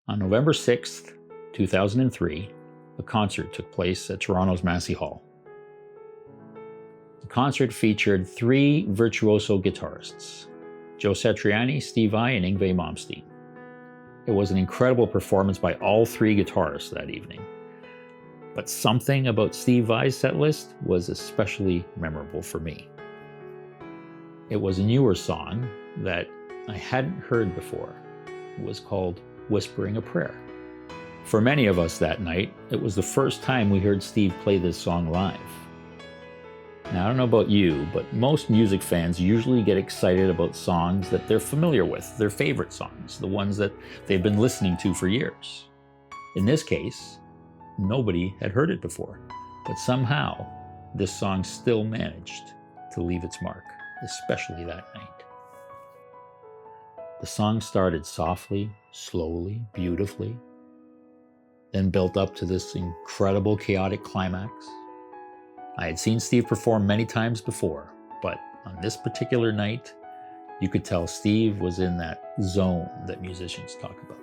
On November 6th, 2003, a concert took place at Toronto's Massey Hall. The concert featured three virtuoso guitarists, Joe Satriani, Steve Vai, and Yngwie Malmsteen. It was an incredible performance by all three guitarists that evening. But something about Steve Vai's set list was especially memorable for me. It was a newer song that I hadn't heard before. It was called Whispering a Prayer. For many of us that night, it was the first time we heard Steve play this song live. Now, I don't know about you, but most music fans usually get excited about songs that they're familiar with, their favorite songs, the ones that they've been listening to for years. In this case, nobody had heard it before, but somehow this song still managed to leave its mark, especially that night. The song started softly, slowly, beautifully, then built up to this incredible chaotic climax. I had seen Steve perform many times before, but on this particular night, you could tell Steve was in that zone that musicians talk about.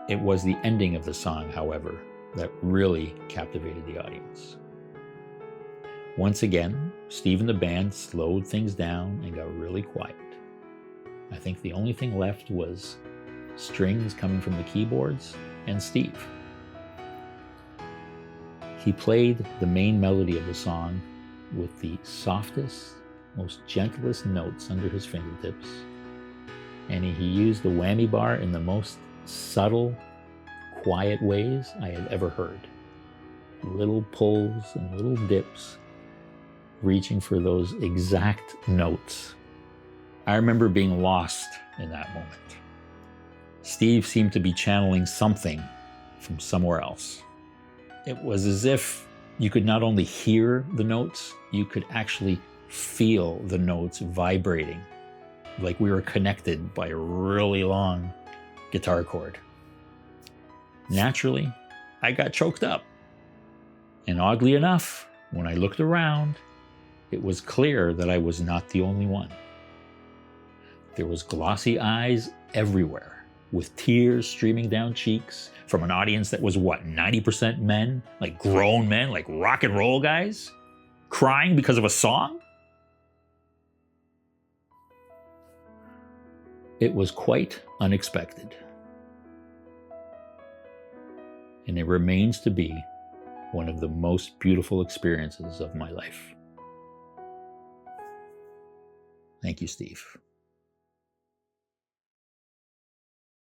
It was the ending of the song, however, that really captivated the audience. Once again, Steve and the band slowed things down and got really quiet. I think the only thing left was strings coming from the keyboards and Steve. He played the main melody of the song with the softest, most gentlest notes under his fingertips, and he used the whammy bar in the most subtle, quiet ways I had ever heard. Little pulls and little dips, reaching for those exact notes. I remember being lost in that moment. Steve seemed to be channeling something from somewhere else. It was as if you could not only hear the notes, you could actually feel the notes vibrating, like we were connected by a really long guitar cord. Naturally, I got choked up. And oddly enough, when I looked around, it was clear that I was not the only one. There was glossy eyes everywhere, with tears streaming down cheeks from an audience that was 90% men, like grown men, like rock and roll guys, crying because of a song? It was quite unexpected. And it remains to be one of the most beautiful experiences of my life. Thank you, Steve.